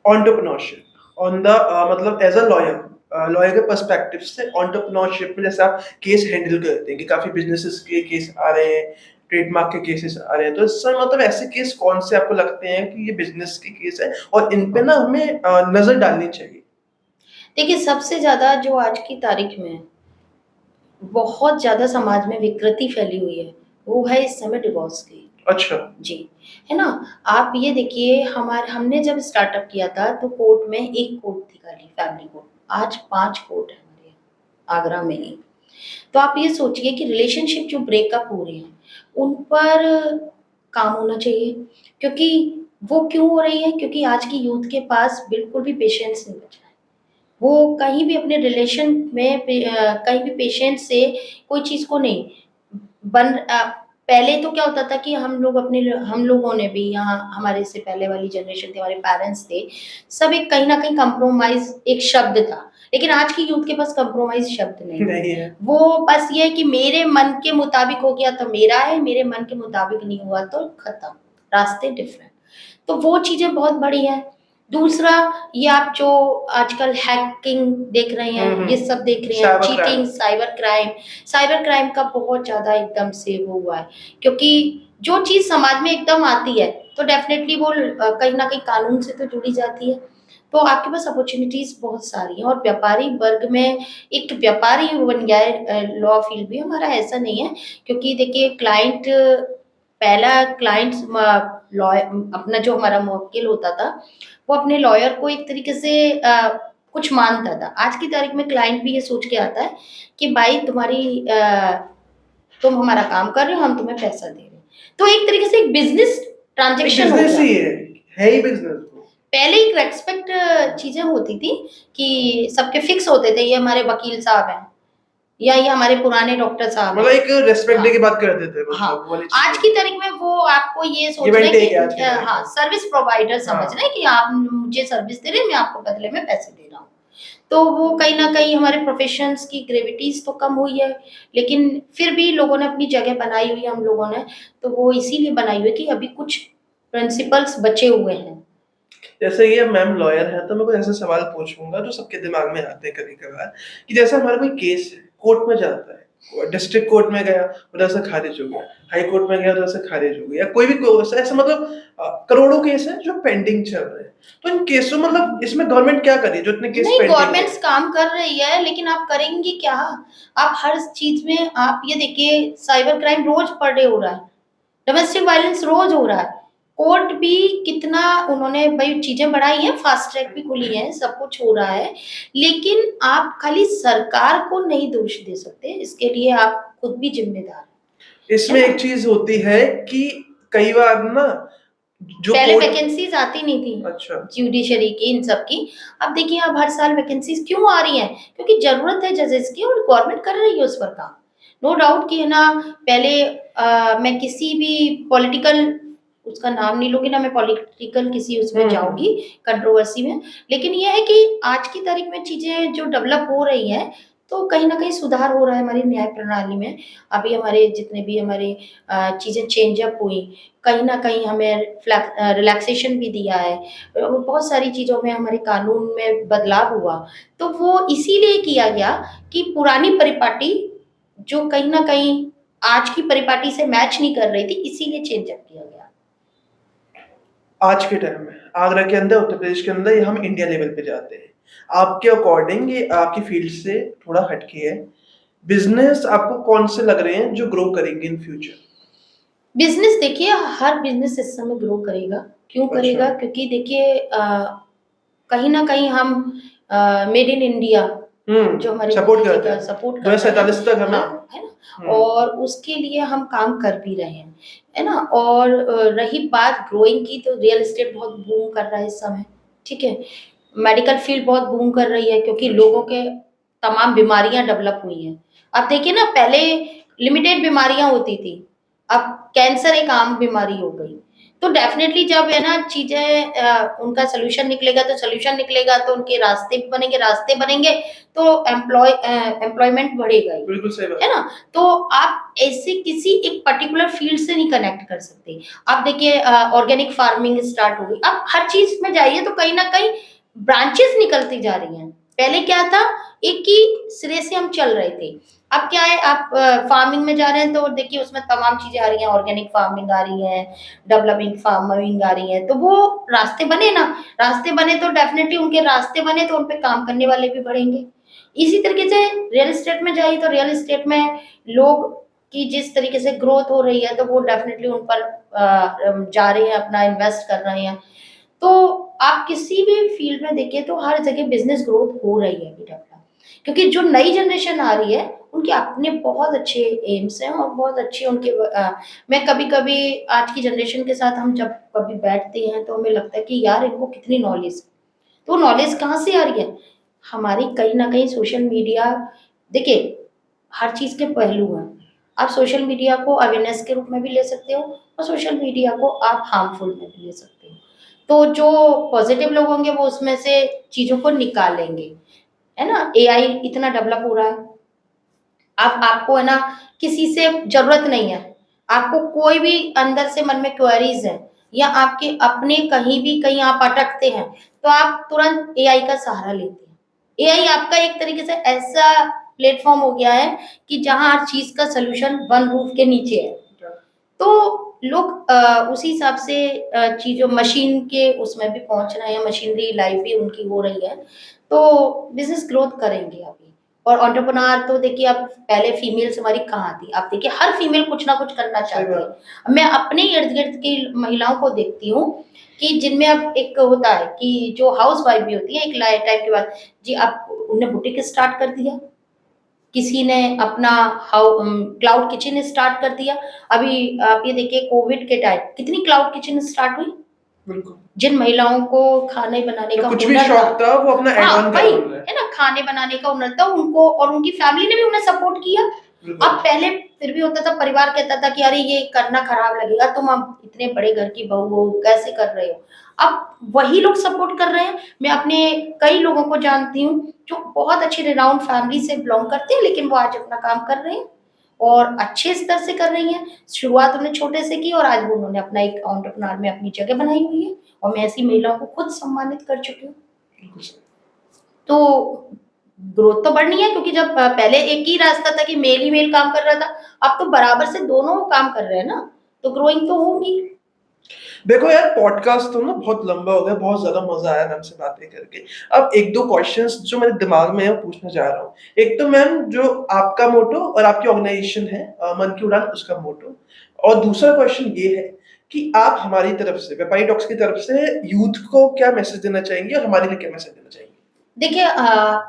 हैं। एंटरप्रेन्योरशिप ऑन द मतलब एज़ अ लॉयर लॉयर के पर्सपेक्टिव से एंटरप्रेन्योरशिप में जैसे आप केस हैंडल करते हैं कि काफ़ी बिज़नेसेस के केस आ रहे हैं, ट्रेडमार्क के केसेस आ रहे हैं, तो इससे मतलब ऐसे केस कौन से आपको लगते हैं कि ये बिज़नेस के केस है और इन पे ना हमें नज़र डालनी चाहिए? देखिए, सबसे ज़्यादा जो आज की तारीख में बहुत ज़्यादा समाज में विकृति फैली हुई है, वो है इस समय डिवोर्स की। अच्छा, जी, है ना? आप ये देखिए, हमने जब स्टार्टअप किया था तो कोर्ट में 1 कोर्ट थी खाली, फैमिली कोर्ट। आज 5 कोर्ट हैं हमारे यहाँ, आगरा में ही। तो आप ये सोचिए कि रिलेशनशिप जो ब्रेकअप हो रहे हैं, उन पर काम होना चाहिए। क्योंकि वो क्यों हो रही है? क्योंकि आज की यूथ के पास बिल्कुल भी पेशेंस नहीं बचा है। वो कहीं भी अपने रिलेशन में कहीं भी पेशेंस से कोई चीज़ को नहीं पहले तो क्या होता था कि हम लोगों ने भी, यहाँ हमारे से पहले वाली जनरेशन थी, हमारे पेरेंट्स थे, सब एक कहीं न कहीं कंप्रोमाइज़ एक शब्द था। लेकिन आज की यूथ के पास कंप्रोमाइज़ शब्द नहीं है। नहीं है। वो बस ये है कि मेरे मन के मुताबिक हो गया तो मेरा है, मेरे मन के मुताबिक नहीं हुआ तो खत्म, रास्ते डिफरेंट। तो वो चीज़ें बहुत बड़ी हैं। दूसरा, ये आप जो आजकल हैकिंग देख रहे हुँ, हैं, हुँ। ये सब देख रहे हैं, cyber crime. Cheating, cyber crime का बहुत ज़्यादा एकदम से वो हुआ है। क्योंकि जो चीज़ समाज में एकदम आती है, तो डेफ़िनेटली वो कहीं न कहीं कानून से तो जुड़ी जाती है। तो आपके पास अपॉर्च्युनिटीज़ बहुत सारी हैं, और व्यापारी वर्ग में एक व्यापारी बन गया है लॉ फ़ील्ड भी हमारा, ऐसा नहीं है। क्योंकि देखिए, पहला क्लाइंट लॉ अपना जो हमारा मुवक्किल होता था, वो अपने लॉयर को एक तरीके से कुछ मानता था। आज की तारीख में क्लाइंट भी ये सोच के आता है कि भाई तुम हमारा काम कर रहे हो, हम तुम्हें पैसा दे रहे हैं। तो एक तरीके से एक बिज़नेस ट्रांज़ैक्शन हो बिज़नेस गया। ही है ही बिज़नेस वो। पहले एक रेस्पेक्ट चीजें होती थी कि सबके फिक्स होते थे, ये हमारे वकील साहब हैं या ये हमारे पुराने डॉक्टर साहब मतलब हैं। एक रिस्पेक्ट हाँ, डे की बात करते थे, हाँ। मतलब वो वाली आज चीजें। की तारीख में वो आपको ये गिव सोचना एंड है टेक कि है आज की तारीख हाँ, में। सर्विस प्रोवाइडर समझना है हाँ। कि आप मुझे सर्विस दे रहे हैं, मैं आपको बदले में पैसे दे रहा हूँ। तो वो कहीं न कहीं हमारे प्रोफ़ेशंस की ग्रेविटीज़ तो कम हुई है, लेकिन फिर भी लोगों ने अपनी जगह बनाई हुई है हम लोगों ने, तो वो इसीलिए बनाई हुई है कि अभी कुछ प्रिंसिपल्स बचे हुए हैं। जैसे ये मैम लॉयर है, तो मैं कोई ऐसे सवाल पूछूंगा जो सबके दिमाग में आते हैं कभी कभार, कि जैसे हमारा कोई केस है, कोर्ट में जाता है, डिस्ट्रिक्ट कोर्ट में गया, उधर से खारिज हो गया, हाई कोर्ट में गया, उधर से खारिज हो गया, कोई भी कोर्स है ऐसा, मतलब करोड़ों केस है जो पेंडिंग चल रहे हैं। तो इन केसों, मतलब इसमें गवर्नमेंट क्या करी जो इतने केस नहीं, पेंडिंग है? गवर्नमेंट्स काम कर रही है, लेकिन आप करेंगी क्या? आप हर चीज़ में आप ये देखिए साइबर क्राइम रोज़ पर डे हो रहा है, डोमेस्टिक वायलेंस रोज़ हो रहा है। कोर्ट भी कितना उन्होंने भई चीज़ें बढ़ाई हैं, फास्ट ट्रैक भी खुली है, सब कुछ हो रहा है, लेकिन आप खाली सरकार को नहीं दोष दे सकते, इसके लिए आप खुद भी ज़िम्मेदार हैं, इसमें है एक ना? चीज होती है कि कई बार ना जो पहले कोर्ट। वैकेंसीज़ आती नहीं थी, अच्छा। ज्यूडिशरी की, इन सब की। अब देखिए अब हर साल वैकेंसीज़ क्यों आ रही हैं? क्योंकि ज़रूरत है जजेस की और गवर्नमेंट कर रही है उस पर काम। नो डाउट कि है ना, पहले मैं किसी भी पॉलिटिकल उसका नाम नहीं लूँगी ना, मैं पॉलिटिकल किसी उसमें हम्म। जाऊँगी कंट्रोवर्सी में। लेकिन ये है कि आज की तारीख में चीज़ें जो डेवलप हो रही हैं, तो कहीं न कहीं सुधार हो रहा है हमारी न्याय प्रणाली में। अभी हमारे जितने भी हमारे चीज़ें चेंज अप हुई, कहीं न कहीं हमें रिलैक्सेशन भी दिया है। बहुत सारी चीज़ों में हमारे कानून में बदलाव हुआ। तो वो इसीलिए किया गया कि पुरानी परिपाटी जो कहीं न कहीं आज की परिपाटी से मैच नहीं कर रही थी, इसीलिए चेंज अप किया गया। आज के टाइम में आगरा के अंदर, उत्तर प्रदेश के अंदर, या हम इंडिया लेवल पे जाते हैं, आपके अकॉर्डिंग ये आपकी फील्ड से थोड़ा हटके है, बिजनेस आपको कौन से लग रहे हैं जो ग्रो करेंगे इन फ्यूचर? बिज़नेस देखिए हर बिज़नेस इस समय ग्रो करेगा। क्यों अच्छा। करेगा? क्योंकि देखिए कहीं न कहीं हम मेड इन इंडिया जो हमारे मोदी सपोर्ट जी करते का हैं सपोर्ट कर रहे हैं, 2047 तक हमें। हाँ, है ना? हम्म। और उसके लिए हम काम कर भी रहे हैं, है ना? और रही बात ग्रोइंग की, तो रियल एस्टेट बहुत बूम कर रहा है इस समय, ठीक है? मेडिकल फील्ड बहुत बूम कर रही है क्योंकि लोगों अच्छा। के तमाम बीमारियाँ डेवलप हुई हैं। अब देखिए ना, पहले लिमिटेड बीमारियाँ होती थी, अब कैंसर एक आम बीमारी हो गई। तो डेफ़िनेटली जब है ना चीज़ें उनका सॉल्यूशन निकलेगा तो सॉल्यूशन निकलेगा, तो उनके रास्ते बनेंगे तो एम्प्लॉयमेंट बढ़ेगा ही, बिल्कुल सही है बात। ना? तो आप ऐसे किसी एक पर्टिकुलर फील्ड से नहीं कनेक्ट कर सकते। आप देखिए ऑर्गेनिक फार्मिंग स्टार्ट हो गई, अब हर चीज़ में जाइए तो कहीं न कहीं ब्रांचेज़ निकलती जा रही हैं। पहले क्या था, एक ही सिरे से हम चल रहे थे। अब क्या है, आप फार्मिंग में जा रहे हैं तो देखिए उसमें तमाम चीज़ें आ रही हैं, ऑर्गेनिक फार्मिंग आ रही है, डेवलपिंग फार्मिंग आ रही है, तो वो रास्ते बने ना, रास्ते बने तो डेफ़िनेटली उनके रास्ते बने तो उन पे काम करने वाले भी बढ़ेंगे। इसी तरीके से रियल एस्टेट में जाइए तो रियल एस्टेट में लोग की जिस तरीके से ग्रोथ हो रही है, तो वो डेफ़िनेटली उन पर जा रहे हैं, अपना इन्वेस्ट कर रहे हैं। तो आप किसी भी फील्ड में देखिए तो हर जगह बिज़नेस ग्रोथ हो रही है अभी डेवलप। क्योंकि जो नई जनरेशन आ रही है, उनके अपने बहुत अच्छे एम्स हैं और बहुत अच्छे उनके मैं कभी-कभी आज की जनरेशन के साथ हम जब कभी बैठते हैं, तो हमें लगता है कि यार इनको कितनी नॉलेज है। तो नॉलेज कहाँ से आ रही है? हमारी कहीं न कहीं सोशल मीडिया देखिए, हर चीज़ के पहलू हैं। आप सोशल मीडिया को अवेयरनेस के रूप में भी ले सकते हो और सोशल मीडिया को आप हार्मफुल में भी ले सकते हो। तो जो पॉज़िटिव लोग होंगे वो उसमें से चीज़ों को निकालेंगे, है ना? एआई इतना डेवलप हो रहा है। आप आपको है ना किसी से ज़रूरत नहीं है। आपको कोई भी अंदर से मन में क्वेरीज़ है या आपके अपने कहीं भी कहीं आप अटकते हैं, तो आप तुरंत एआई का सहारा लेते हैं। एआई आपका एक तरीके से ऐसा प्लेटफ़ॉर्म हो गया है कि जहाँ हर चीज़ का सॉल्यूशन वन रूफ के नीचे है। तो लोग उसी हिसाब से चीज़ों मशीन के उसमें भी पहुँच रहे हैं, मशीनरी लाइफ़ भी उनकी हो रही है। तो बिज़नेस ग्रोथ करेंगे अभी। और एंटरप्रेन्योर तो देखिए अब पहले फीमेल्स हमारी कहाँ थी, अब देखिए हर फीमेल कुछ ना कुछ करना सही चाहती बात। है। मैं अपने इर्द-गिर्द की महिलाओं को देखती हूँ कि जिनमें अब एक होता है कि जो हाउसवाइफ़ भी होती है, एक लाइफ टाइम के बाद जी अब उन्होंने बुटीक स्टार्ट कर दिया। किसी ने अपना क्लाउड किचन स्टार्ट कर दिया। अभी आप ये देखिए कोविड के टाइम कितनी क्लाउड किचन स्टार्ट हुई। बिल्कुल। जिन महिलाओं को खाने बनाने तो का कुछ भी हुनर शौक था, था वो अपना ऐड हाँ, ऑन कर वही, रहे हैं। है ना? खाने बनाने का हुनर था उनको और उनकी फैमिली ने भी उन्हें सपोर्ट किया। बिल्कुल। अब पहले फिर भी होता था, परिवार कहता था कि अरे ये करना खराब लगेगा, तुम अब इतने बड़े घर की बहू हो, कैसे कर रहे हो? अब वही लोग सपोर्ट कर रहे हैं। मैं अपने कई लोगों को जानती हूँ, जो बहुत अच्छी रिनाउंड फैमिली से बिलॉन्ग करते हैं, लेकिन वो आज अपना काम कर रहे हैं और अच्छे स्तर से कर रही हैं। शुरुआत उन्होंने छोटे से की और आज वो उन्होंने अपना एक एंटरप्रेन्योर में अपनी जगह बनाई हुई है और मैं ऐसी महिलाओं को खुद सम्मानित कर चुकी हूँ। बिल्कुल सही। तो ग्रोथ तो बढ़नी है, क्योंकि जब पहले एक ही रास्ता था कि मेल ही मेल काम कर रहा था, अब तो बराबर से दोनों काम कर रहे हैं ना, तो ग्रोइंग तो होगी। देखो यार, पॉडकास्ट तो ना बहुत लंबा हो गया, बहुत ज़्यादा मज़ा आया मैम से बातें करके। अब 1-2 क्वेश्चन्स जो मेरे दिमाग में है वो पूछना चाह रहा हूँ। एक तो मैम जो आपका मोटो और आपकी ऑर्गनाइज़ेशन है मन की उड़ान, उसका मोटो, और दूसरा क्वेश्चन ये है कि आप हमारी तरफ से, व्यापारी टॉक्स की तरफ से यूथ को क्या मैसेज देना चाहेंगे और हमारे लिए क्या मैसेज देना चाहेंगे? देखिए,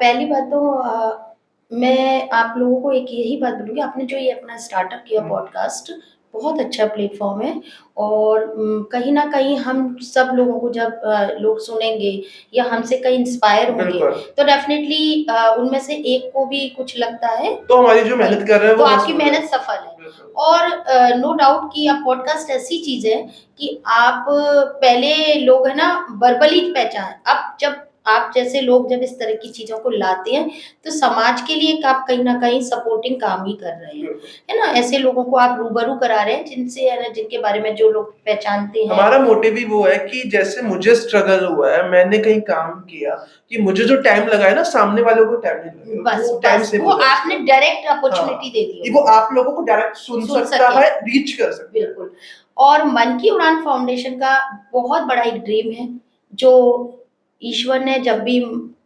पहली बात तो मैं आप लोगों को एक यही बात बोलूँगी, आपने जो ये अपना स्टार्टअप किया हुँ। पॉडकास्ट, बहुत अच्छा प्लेटफ़ॉर्म है और कहीं न कहीं हम सब लोगों को जब लोग सुनेंगे या हमसे कहीं इंस्पायर होंगे, बिल्कुल। तो डेफ़िनेटली उनमें से एक को भी कुछ लगता है, तो हमारी जो वही, मेहनत कर रहे हैं तो वो वहाँ आपकी सफल है। मेहनत सफल है। बिल्कुल। और नो डाउट कि अब पॉडकास्ट ऐसी चीज़ है कि आप पहले लोग है ना वर्बली पहचान, अब जब आप जैसे लोग जब इस तरह की चीज़ों को लाते हैं, तो समाज के लिए एक आप कहीं न कहीं सपोर्टिंग काम ही कर रहे हैं, बिल्कुल। है ना? ऐसे लोगों को आप रूबरू करा रहे हैं जिनसे है ना, जिनके बारे में जो लोग पहचानते हैं। हमारा मोटिव ही वो है कि जैसे मुझे स्ट्रगल हुआ है, मैंने कहीं काम किया, कि मुझे जो टाइम लगा है ना, सामने वालों को टाइम नहीं लगेगा, बस, वो टाइम बस, सेव वो हो जाए आपने उसका। डायरेक्ट अपॉर्च्युनिटी हाँ, दे दी कि है वो उनको। आप लोगों को डायरेक्ट सुन सुन सकता सके, है, रीच कर सकता है। बिल्कुल। और मन की उड़ान फाउंडेशन का बहुत बड़ा एक ड्रीम है, जो ईश्वर ने जब भी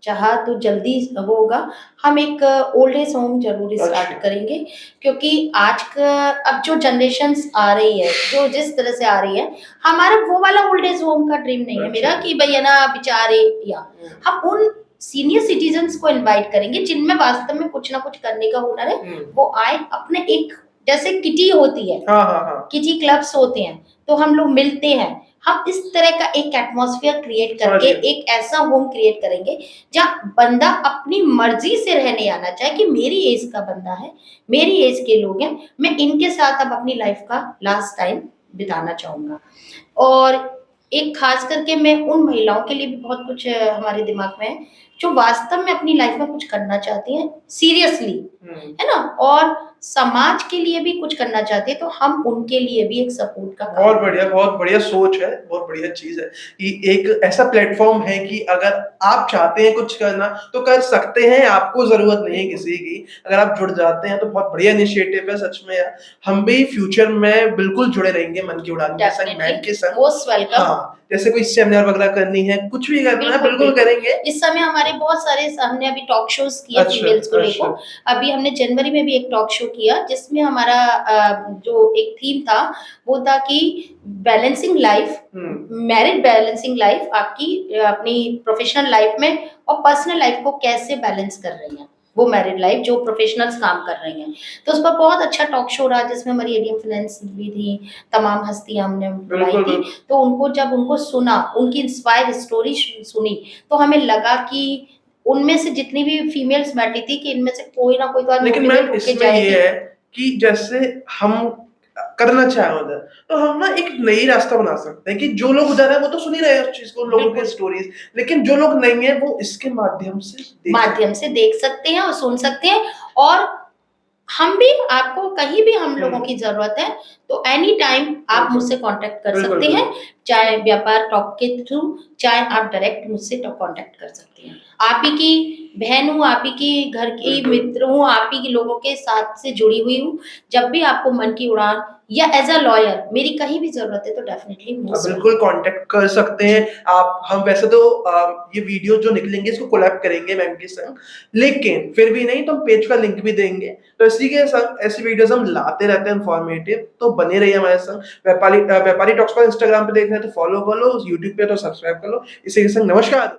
चाहा तो जल्दी वो होगा। हम एक ओल्ड एज होम ज़रूर स्टार्ट अच्छा। करेंगे, क्योंकि आज का अब जो जनरेशंस आ रही है, जो जिस तरह से आ रही है, हमारा वो वाला ओल्ड एज होम का ड्रीम नहीं है अच्छा। मेरा कि भई है ना बेचारे, या हुँ। हम उन सीनियर सिटीज़न्स को इनवाइट करेंगे जिनमें वास्तव में कुछ ना कुछ करने का हुनर है, हुँ। वो आए अपने एक, जैसे किटी होती है, हाँ, हाँ, हाँ। किटी क्लब्स होते हैं, तो हम लोग मिलते हैं। हम इस तरह का एक एटमॉस्फेयर क्रिएट समझ करके गया। एक ऐसा होम क्रिएट करेंगे, जहाँ बंदा अपनी मर्ज़ी से रहने आना चाहे कि मेरी एज का बंदा है, मेरी एज के लोग हैं, मैं इनके साथ अब अपनी लाइफ़ का लास्ट टाइम बिताना चाहूँगा। और एक ख़ास करके मैं उन महिलाओं के लिए भी बहुत कुछ हमारे दिमाग में है, जो वास्तव में अपनी लाइफ़ में कुछ करना चाहती हैं, सीरियसली, हुँ। है ना? और समाज के लिए भी कुछ करना चाहते हैं, तो हम उनके लिए भी एक सपोर्ट का काम करेंगे। बहुत बढ़िया सोच है, बहुत बढ़िया चीज़ है कि एक ऐसा प्लेटफ़ॉर्म है कि अगर आप चाहते हैं कुछ करना, तो कर सकते हैं, आपको ज़रूरत नहीं है बिल्कुल, किसी की। अगर आप जुड़ जाते हैं तो बहुत बढ़िया इनिशिएटिव है सच में यार। हम भी फ्यूचर में बिल्कुल जुड़े रहेंगे मन की उड़ान के संग, डेफ़िनिटली, मैन के संग। Most welcome. हाँ, जैसे कोई सेमिनार वगैरह करनी है, कुछ भी करना है बिल्कुल, बिल्कुल बिल्कुल। करेंगे। इस समय हमारे बहुत सारे हमने अभी टॉक शोज़ किए अच्छा, फीमेल्स को अच्छा। लेकर। अभी हमने जनवरी में भी एक टॉक शो किया, जिसमें हमारा जो एक थीम था, वो था कि बैलेंसिंग लाइफ़, हुँ। मैरिड बैलेंसिंग लाइफ़ आपकी अपनी प्रोफ़ेशनल लाइफ़ में और पर्सनल लाइफ़ को कैसे बैलेंस कर रही हैं, वो मैरिड लाइफ़ जो प्रोफ़ेशनल्स काम कर रही हैं। तो उस पर बहुत अच्छा टॉक शो रहा, जिसमें हमारी एडीएम फाइनेंस भी थी, तमाम हस्तियाँ हमने बुलाई बिल्कुल, थी। बिल्कुल। तो उनको जब उनको सुना, उनकी इंस्पायर स्टोरी सुनी, तो हमें लगा कि उनमें से जितनी भी फीमेल्स बैठी थी कि इनमें से कोई ना कोई तो आज लेकिन मैम मोटिवेट होके इसमें जाएगी। ये है कि जैसे हम करना चाहें उधर, तो हम ना एक नई रास्ता बना सकते हैं कि जो लोग उधर हैं वो तो सुन ही रहे हैं उस चीज़ को, लोगों की बिल्कुल, स्टोरीज़, लेकिन जो लोग नहीं हैं वो इसके माध्यम से देख माध्यम सकते से देख सकते हैं और सुन सकते हैं। और हम भी, आपको कहीं भी हम हैं। लोगों की ज़रूरत है, तो एनी टाइम आप बिल्कुल। मुझसे कॉन्टैक्ट कर बिल्कुल, सकते हैं, बिल्कुल। चाहे व्यापार टॉक के थ्रू, चाहे आप डायरेक्ट मुझसे कॉन्टैक्ट कर सकते हैं। आप ही की बहन हूँ, आप ही की घर की बिल्कुल। मित्र हूँ, आप ही के लोगों के साथ से जुड़ी हुई हूँ। जब भी आपको मन की उड़ान या एज़ अ लॉयर मेरी कहीं भी ज़रूरत है, तो डेफिनिटली मोस्ट बिल्कुल वेलकम। कॉन्टैक्ट कर सकते हैं आप। हम वैसे तो ये वीडियो जो निकलेंगे इसको कोलैब करेंगे मैम के संग, लेकिन फिर भी नहीं तो हम पेज का लिंक भी देंगे। तो इसी के संग ऐसी वीडियोज़ हम लाते रहते हैं इन्फॉर्मेटिव, तो बने रहिए हमारे संग। व्यापारी टॉक्स को इंस्टाग्राम पे देख रहे हैं तो फॉलो कर लो, यूट्यूब पे तो सब्सक्राइब कर लो। इसी के संग नमस्कार।